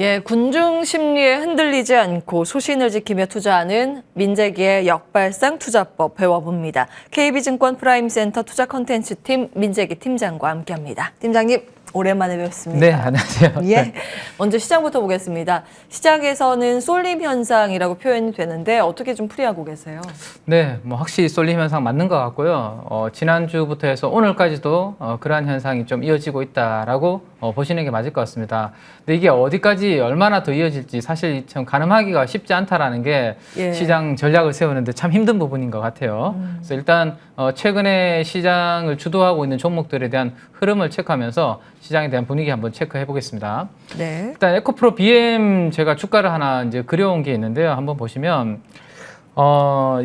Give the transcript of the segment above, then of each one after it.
예, 군중 심리에 흔들리지 않고 소신을 지키며 투자하는 민재기의 역발상 투자법 배워봅니다. KB증권 프라임센터 투자 컨텐츠팀 민재기 팀장과 함께합니다. 팀장님, 오랜만에 뵙습니다. 네, 안녕하세요. 예, 먼저 시장부터 보겠습니다. 시장에서는 쏠림 현상이라고 표현이 되는데 어떻게 좀 풀이하고 계세요? 네, 뭐 확실히 쏠림 현상 맞는 것 같고요. 지난주부터 해서 오늘까지도 그러한 현상이 좀 이어지고 있다라고 보시는 게 맞을 것 같습니다. 근데 이게 어디까지 얼마나 더 이어질지 사실 참 가늠하기가 쉽지 않다라는 게 시장 전략을 세우는데 참 힘든 부분인 것 같아요. 그래서 일단 최근에 시장을 주도하고 있는 종목들에 대한 흐름을 체크하면서 시장에 대한 분위기 한번 체크해 보겠습니다. 네. 일단 에코프로 BM 제가 주가를 하나 이제 그려온 게 있는데요. 한번 보시면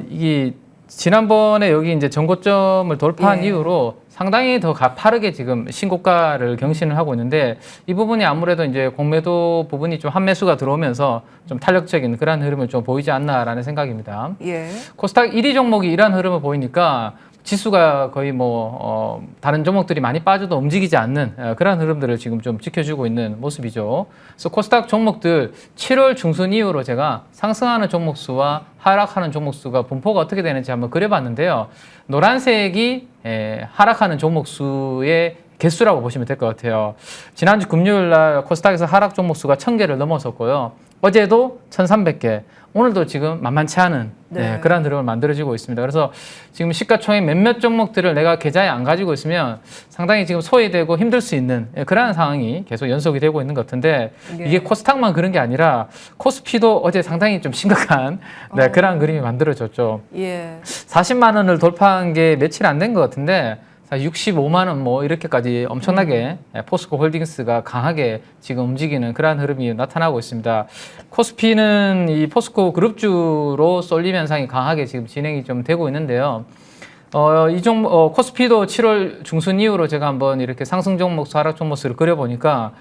이게 지난번에 여기 이제 전고점을 돌파한 이후로 상당히 더 가파르게 지금 신고가를 경신을 하고 있는데 이 부분이 아무래도 이제 공매도 부분이 좀 한매수가 들어오면서 좀 탄력적인 그런 흐름을 좀 보이지 않나라는 생각입니다. 예. 코스닥 1위 종목이 이러한 흐름을 보이니까 지수가 거의 다른 종목들이 많이 빠져도 움직이지 않는 그런 흐름들을 지금 좀 지켜주고 있는 모습이죠. 그래서 코스닥 종목들 7월 중순 이후로 제가 상승하는 종목 수와 하락하는 종목 수가 분포가 어떻게 되는지 한번 그려봤는데요. 노란색이 하락하는 종목 수의 개수라고 보시면 될 것 같아요. 지난주 금요일 날 코스닥에서 하락 종목 수가 1000개를 넘어섰고요. 어제도 1300개, 오늘도 지금 만만치 않은 그런 흐름을 만들어지고 있습니다. 그래서 지금 시가총액 몇몇 종목들을 내가 계좌에 안 가지고 있으면 상당히 지금 소외되고 힘들 수 있는 그런 상황이 계속 연속이 되고 있는 것 같은데 이게 코스닥만 그런 게 아니라 코스피도 어제 상당히 좀 심각한 그런 그림이 만들어졌죠. 40만 원을 돌파한 게 며칠 안 된 것 같은데 65만 원 뭐 이렇게까지 엄청나게 포스코 홀딩스가 강하게 지금 움직이는 그러한 흐름이 나타나고 있습니다. 코스피는 이 포스코 그룹주로 쏠림 현상이 강하게 지금 진행이 좀 되고 있는데요. 코스피도 7월 중순 이후로 제가 한번 이렇게 상승 종목수, 하락 종목수를 그려보니까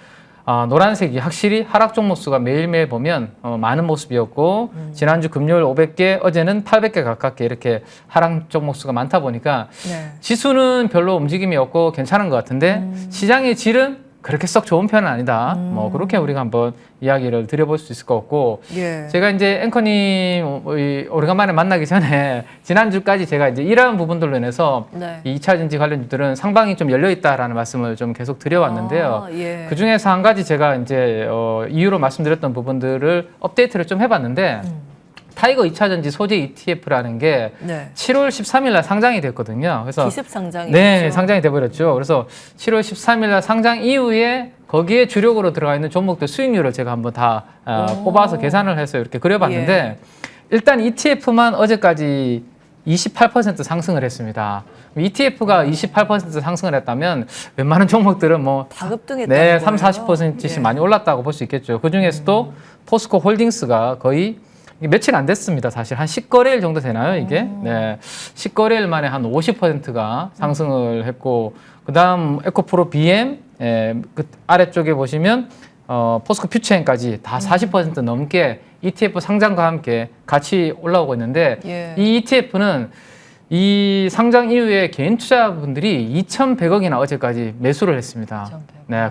노란색이 확실히 하락 종목수가 매일매일 보면 많은 모습이었고 지난주 금요일 500개, 어제는 800개 가깝게 이렇게 하락 종목수가 많다 보니까 지수는 별로 움직임이 없고 괜찮은 것 같은데 시장의 질은 그렇게 썩 좋은 편은 아니다. 뭐 그렇게 우리가 한번 이야기를 드려볼 수 있을 것 같고 제가 이제 앵커님 오래간만에 만나기 전에 지난주까지 제가 이제 이러한 부분들로 인해서 이 2차전지 관련주들은 상방이 좀 열려 있다라는 말씀을 좀 계속 드려왔는데요. 그 중에서 한 가지 제가 이제 이유로 말씀드렸던 부분들을 업데이트를 좀 해봤는데 타이거 2차전지 소재 ETF라는 게 7월 13일 날 상장이 됐거든요. 그래서 기습 상장이 네, 상장이 돼버렸죠. 그래서 7월 13일 날 상장 이후에 거기에 주력으로 들어가 있는 종목들 수익률을 제가 한번 다 뽑아서 계산을 해서 이렇게 그려봤는데 일단 ETF만 어제까지 28% 상승을 했습니다. ETF가 28% 상승을 했다면 웬만한 종목들은 다 급등했다는 30-40%씩 많이 올랐다고 볼 수 있겠죠. 그 중에서도 포스코 홀딩스가 거의 며칠 안 됐습니다. 사실 한 10거래일 정도 되나요, 이게? 10거래일 만에 한 50%가 상승을 했고, 그 다음 에코프로 BM, 그 아래쪽에 보시면, 포스코 퓨처엔까지 다 40% 넘게 ETF 상장과 함께 같이 올라오고 있는데, 이 ETF는 이 상장 이후에 개인 투자분들이 2,100억이나 어제까지 매수를 했습니다.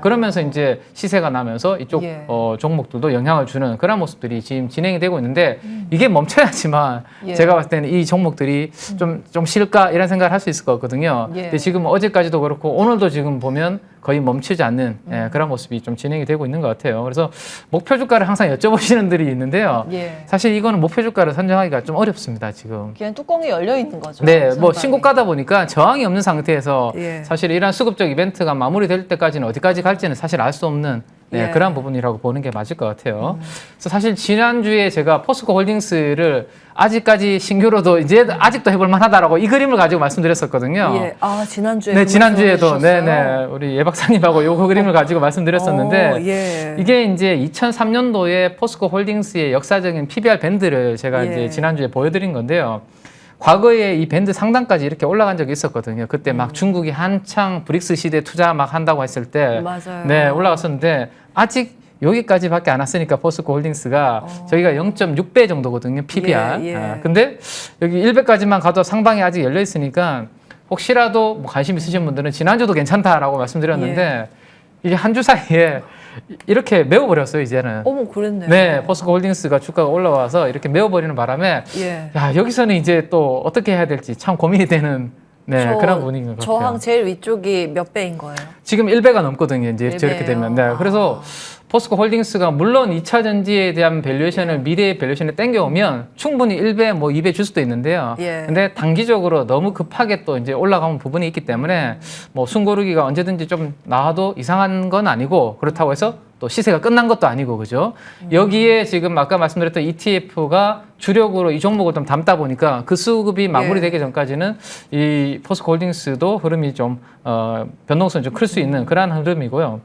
그러면서 이제 시세가 나면서 이쪽 종목들도 영향을 주는 그런 모습들이 지금 진행이 되고 있는데 이게 멈춰야지만 제가 봤을 때는 이 종목들이 좀 쉴까 이런 생각을 할 수 있을 것 같거든요. 근데 지금 어제까지도 그렇고 오늘도 지금 보면 거의 멈추지 않는 그런 모습이 좀 진행이 되고 있는 것 같아요. 그래서 목표 주가를 항상 여쭤보시는 분들이 있는데요. 사실 이거는 목표 주가를 선정하기가 좀 어렵습니다, 지금. 그냥 뚜껑이 열려 있는 거죠. 네, 뭐 신고가다 보니까 저항이 없는 상태에서 사실 이러한 수급적 이벤트가 마무리될 때까지는 어디까지 갈지는 사실 알 수 없는 그런 부분이라고 보는 게 맞을 것 같아요. 그래서 사실 지난주에 제가 포스코 홀딩스를 아직까지 신규로도 이제 아직도 해볼 만하다라고 이 그림을 가지고 말씀드렸었거든요. 지난주에 네, 지난주에도 우리 예 박사님하고 요 그림을 가지고 말씀드렸었는데 이게 이제 2003년도에 포스코 홀딩스의 역사적인 PBR 밴드를 제가 이제 지난주에 보여드린 건데요. 과거에 이 밴드 상단까지 이렇게 올라간 적이 있었거든요. 그때 막 중국이 한창 브릭스 시대 투자 막 한다고 했을 때 올라갔었는데 아직 여기까지밖에 안 왔으니까 포스코 홀딩스가 저희가 0.6배 정도거든요. PBR. 근데 여기 1배까지만 가도 상방이 아직 열려 있으니까 혹시라도 뭐 관심 있으신 분들은 지난주도 괜찮다라고 말씀드렸는데 이게 한 주 사이에 이렇게 메워버렸어요, 이제는. 어머, 그랬네요. 네, 포스코 홀딩스가 주가가 올라와서 이렇게 메워버리는 바람에 예. 야, 여기서는 이제 또 어떻게 해야 될지 참 고민이 되는 그런 분위기인 것 같아요. 저항 제일 위쪽이 몇 배인 거예요? 지금 1배가 넘거든요, 이제 1배예요. 저렇게 되면. 네, 그래서 포스코 홀딩스가 물론 2차 전지에 대한 밸류에이션을 미래의 밸류에이션을 땡겨오면 충분히 1배, 뭐 2배 줄 수도 있는데요. 예. 근데 단기적으로 너무 급하게 또 이제 올라가는 부분이 있기 때문에 뭐 숨고르기가 언제든지 좀 나와도 이상한 건 아니고 그렇다고 해서 또 시세가 끝난 것도 아니고 그죠? 여기에 지금 아까 말씀드렸던 ETF가 주력으로 이 종목을 좀 담다 보니까 그 수급이 마무리되기 전까지는 이 포스코 홀딩스도 흐름이 좀 변동성이 좀 클 수 있는 그러한 흐름이고요.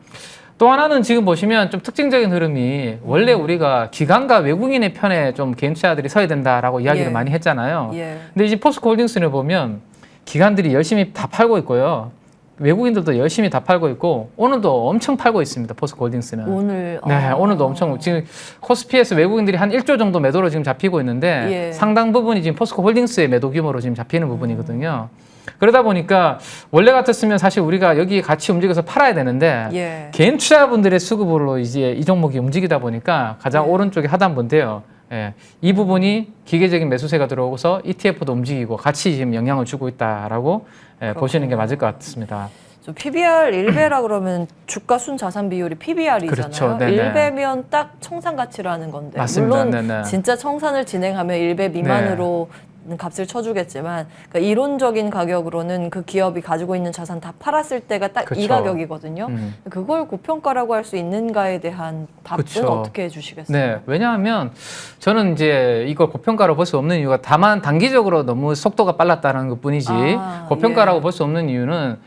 또 하나는 지금 보시면 좀 특징적인 흐름이 원래 우리가 기관과 외국인의 편에 좀 개인 투자들이 서야 된다라고 이야기를 예. 많이 했잖아요. 예. 근데 이제 포스코 홀딩스를 보면 기관들이 열심히 다 팔고 있고요. 외국인들도 열심히 다 팔고 있고 오늘도 엄청 팔고 있습니다. 포스코 홀딩스는. 오늘 네, 오늘도 엄청 지금 코스피에서 외국인들이 한 1조 정도 매도로 지금 잡히고 있는데 예. 상당 부분이 지금 포스코 홀딩스의 매도 규모로 지금 잡히는 부분이거든요. 그러다 보니까 원래 같았으면 사실 우리가 여기 같이 움직여서 팔아야 되는데 예. 개인 투자분들의 수급으로 이제 이 종목이 움직이다 보니까 가장 예. 오른쪽에 하단부인데요. 예, 이 부분이 기계적인 매수세가 들어오고서 ETF도 움직이고 같이 지금 영향을 주고 있다라고 보시는 게 맞을 것 같습니다. 저 PBR 1배라 그러면 주가 순자산 비율이 PBR이잖아요. 그렇죠. 네네. 1배면 딱 청산 가치라는 건데. 맞습니다. 물론 네네. 진짜 청산을 진행하면 1배 미만으로 값을 쳐주겠지만 그러니까 이론적인 가격으로는 그 기업이 가지고 있는 자산 다 팔았을 때가 딱 이 그렇죠. 가격이거든요. 그걸 고평가라고 할 수 있는가에 대한 답은 그렇죠. 어떻게 해주시겠어요? 네, 왜냐하면 저는 이제 이걸 고평가로 볼 수 없는 이유가 다만 단기적으로 너무 속도가 빨랐다는 것뿐이지 고평가라고 예. 볼 수 없는 이유는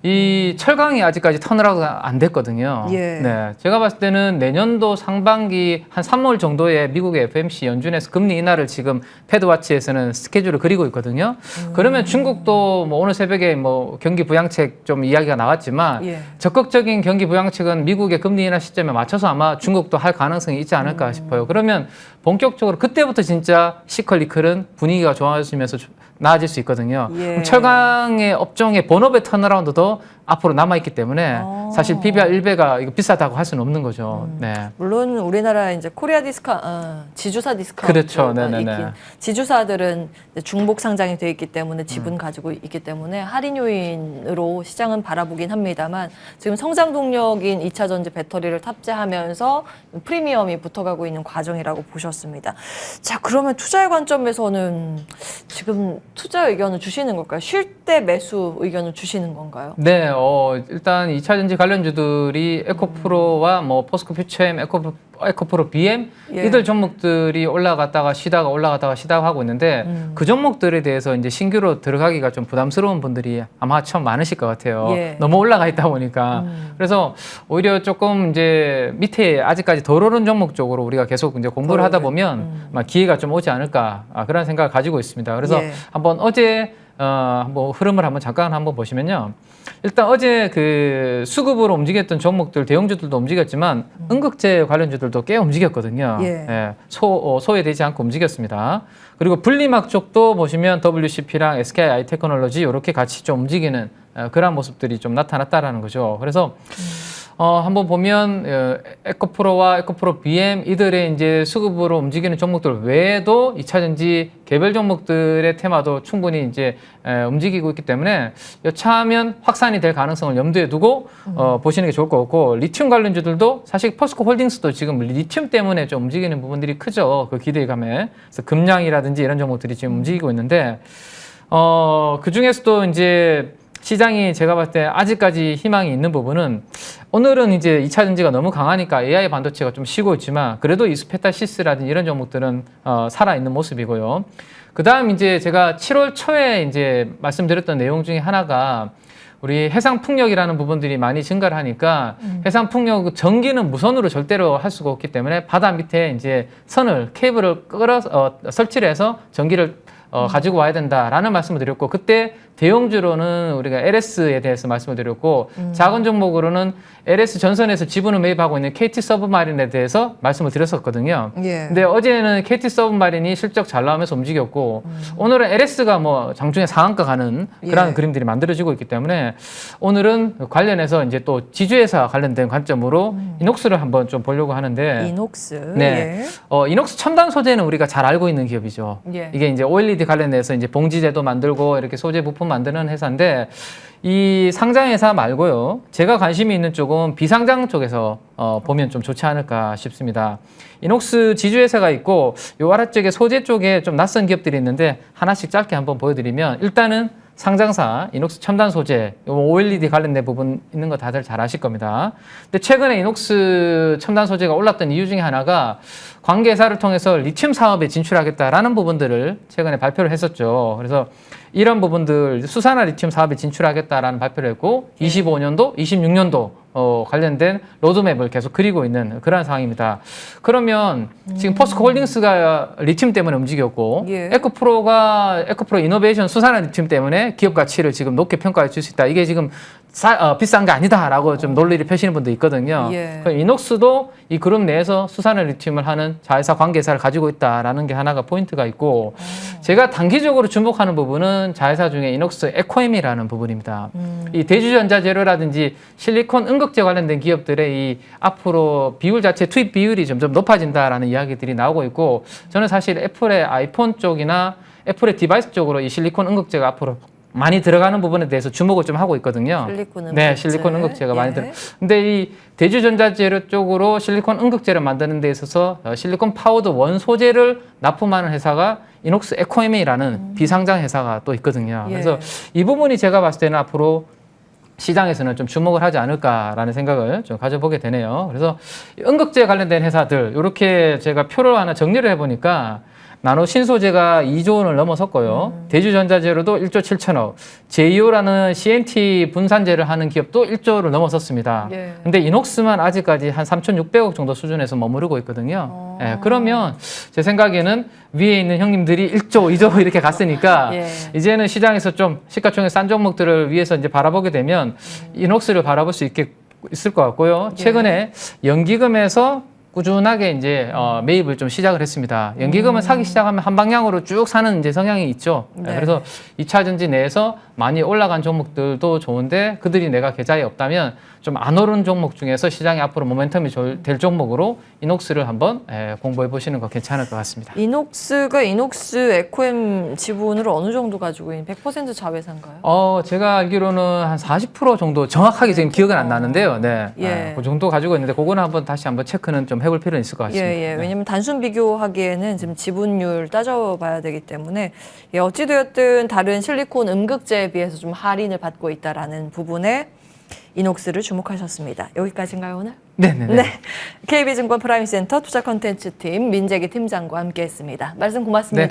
이 철강이 아직까지 턴어라운드가 안 됐거든요. 예. 네, 제가 봤을 때는 내년도 상반기 한 3월 정도에 미국의 FMC 연준에서 금리 인하를 지금 패드와치에서는 스케줄을 그리고 있거든요. 그러면 중국도 뭐 오늘 새벽에 뭐 경기 부양책 좀 이야기가 나왔지만 예. 적극적인 경기 부양책은 미국의 금리 인하 시점에 맞춰서 아마 중국도 할 가능성이 있지 않을까 싶어요. 그러면 본격적으로 그때부터 진짜 시컬리클은 분위기가 좋아지면서 나아질 수 있거든요. 예. 그럼 철강의 업종의 본업의 턴어라운드도 앞으로 남아있기 때문에 사실 PBR 1배가 이거 비싸다고 할 수는 없는 거죠. 네. 물론 우리나라 이제 코리아 지주사 디스카운트가 그렇죠. 네네네. 있긴 지주사들은 이제 중복 상장이 돼 있기 때문에 지분 가지고 있기 때문에 할인 요인으로 시장은 바라보긴 합니다만 지금 성장 동력인 2차 전지 배터리를 탑재하면서 프리미엄이 붙어가고 있는 과정이라고 보셨습니다. 자, 그러면 투자의 관점에서는 지금 투자 의견을 주시는 걸까요? 쉴 때 매수 의견을 주시는 건가요? 네, 일단 2차 전지 관련주들이 에코프로와 뭐 포스코 퓨처엠, 에코프로 BM 예. 이들 종목들이 올라갔다가 쉬다가 올라갔다가 쉬다가 하고 있는데 그 종목들에 대해서 이제 신규로 들어가기가 좀 부담스러운 분들이 아마 참 많으실 것 같아요. 예. 너무 올라가 있다 보니까 그래서 오히려 조금 이제 밑에 아직까지 덜 오른 종목 쪽으로 우리가 계속 이제 공부를 하다 보면 아마 기회가 좀 오지 않을까 그런 생각을 가지고 있습니다. 그래서 예. 한번 어제 뭐 흐름을 한번 보시면요. 일단 어제 그 수급으로 움직였던 종목들, 대형주들도 움직였지만 음극재 관련주들도 꽤 움직였거든요. 예. 소외되지 않고 움직였습니다. 그리고 분리막 쪽도 보시면 WCP랑 SKI 테크놀로지 이렇게 같이 좀 움직이는 그런 모습들이 좀 나타났다라는 거죠. 그래서 한번 보면 에코프로와 에코프로 BM 이들의 이제 수급으로 움직이는 종목들 외에도 2차 전지 개별 종목들의 테마도 충분히 이제 움직이고 있기 때문에 여차하면 확산이 될 가능성을 염두에 두고 보시는 게 좋을 것 같고 리튬 관련주들도 사실 포스코 홀딩스도 지금 리튬 때문에 좀 움직이는 부분들이 크죠. 그 기대감에. 그래서 금량이라든지 이런 종목들이 지금 움직이고 있는데 그 중에서도 이제 시장이 제가 봤을 때 아직까지 희망이 있는 부분은 오늘은 이제 2차 전지가 너무 강하니까 AI 반도체가 좀 쉬고 있지만 그래도 이스페타시스라든지 이런 종목들은 살아있는 모습이고요. 그 다음 이제 제가 7월 초에 이제 말씀드렸던 내용 중에 하나가 우리 해상풍력이라는 부분들이 많이 증가를 하니까 해상풍력 전기는 무선으로 절대로 할 수가 없기 때문에 바다 밑에 이제 케이블을 설치를 해서 전기를 가지고 와야 된다라는 말씀을 드렸고 그때 대형주로는 우리가 LS에 대해서 말씀을 드렸고 작은 종목으로는 LS 전선에서 지분을 매입하고 있는 KT 서브마린에 대해서 말씀을 드렸었거든요. 예. 근데 어제는 KT 서브마린이 실적 잘 나오면서 움직였고 오늘은 LS가 뭐 장중에 상한가 가는 그런 예. 그림들이 만들어지고 있기 때문에 오늘은 관련해서 이제 또 지주회사 관련된 관점으로 이녹스를 한번 좀 보려고 하는데 이녹스. 네. 이녹스 첨단 소재는 우리가 잘 알고 있는 기업이죠. 예. 이게 이제 OLED 관련해서 이제 봉지제도 만들고 이렇게 소재 부품 만드는 회사인데 이 상장 회사 말고요. 제가 관심이 있는 쪽은 비상장 쪽에서 보면 좀 좋지 않을까 싶습니다. 이녹스 지주회사가 있고 요 아래쪽에 소재 쪽에 좀 낯선 기업들이 있는데 하나씩 짧게 한번 보여드리면 일단은 상장사 이녹스 첨단 소재, 요 OLED 관련된 부분 있는 거 다들 잘 아실 겁니다. 근데 최근에 이녹스 첨단 소재가 올랐던 이유 중에 하나가 관계사를 통해서 리튬 사업에 진출하겠다라는 부분들을 최근에 발표를 했었죠. 그래서 이런 부분들 수산화 리튬 사업에 진출하겠다라는 발표를 했고 25년도, 26년도 관련된 로드맵을 계속 그리고 있는 그런 상황입니다. 그러면 지금 포스코홀딩스가 리튬 때문에 움직였고 예. 에코프로 이노베이션 수산화 리튬 때문에 기업 가치를 지금 높게 평가해 줄 수 있다. 이게 지금 비싼 게 아니다라고 좀 논리를 펴시는 분도 있거든요. 예. 그럼 이녹스도 이 그룹 내에서 수산화 리튬을 하는 자회사 관계사를 가지고 있다라는 게 하나가 포인트가 있고 제가 단기적으로 주목하는 부분은 자회사 중에 이녹스 에코엠이라는 부분입니다. 이 대주전자재료라든지 실리콘 응급제 관련된 기업들의 이 앞으로 비율 자체 투입 비율이 점점 높아진다라는 이야기들이 나오고 있고 저는 사실 애플의 아이폰 쪽이나 애플의 디바이스 쪽으로 이 실리콘 응급제가 앞으로 많이 들어가는 부분에 대해서 주목을 좀 하고 있거든요. 실리콘 응급제. 네, 실리콘 응급제가 많이 예. 들어. 근데 이 대주전자재료 쪽으로 실리콘 응급제를 만드는 데 있어서 실리콘 파우더 원소재를 납품하는 회사가 이녹스 에코엠이라는 비상장 회사가 또 있거든요. 예. 그래서 이 부분이 제가 봤을 때는 앞으로 시장에서는 좀 주목을 하지 않을까라는 생각을 좀 가져보게 되네요. 그래서 응급제 관련된 회사들 이렇게 제가 표를 하나 정리를 해보니까 나노 신소재가 2조 원을 넘어섰고요. 대주전자재료도 1조 7천억. 제이오라는 CNT 분산재를 하는 기업도 1조를 넘어섰습니다. 예. 근데 이녹스만 아직까지 한 3,600억 정도 수준에서 머무르고 있거든요. 예, 그러면 제 생각에는 위에 있는 형님들이 1조, 2조 이렇게 갔으니까 예. 이제는 시장에서 좀 시가총액 싼 종목들을 위해서 이제 바라보게 되면 이녹스를 바라볼 수 있을 것 같고요. 최근에 연기금에서 꾸준하게 이제 매입을 좀 시작을 했습니다. 연기금은 사기 시작하면 한 방향으로 쭉 사는 이제 성향이 있죠. 네. 그래서 2차 전지 내에서 많이 올라간 종목들도 좋은데 그들이 내가 계좌에 없다면 좀 안 오른 종목 중에서 시장이 앞으로 모멘텀이 될 종목으로 이녹스를 한번 공부해 보시는 거 괜찮을 것 같습니다. 이녹스가 이녹스 에코엠 지분을 어느 정도 가지고 있는 100% 자회사인가요? 제가 알기로는 한 40% 정도 정확하게 지금 기억은 안 나는데요. 네. 예. 그 정도 가지고 있는데 그거는 다시 한번 체크는 좀 해볼 필요는 있을 것 같습니다. 예, 예. 왜냐면 단순 비교하기에는 지금 지분율 따져봐야 되기 때문에 어찌되었든 다른 실리콘 응급제에 비해서 좀 할인을 받고 있다라는 부분에 이녹스를 주목하셨습니다. 여기까지인가요, 오늘? 네네네. 네. KB증권 프라임센터 투자 컨텐츠팀 민재기 팀장과 함께했습니다. 말씀 고맙습니다. 네,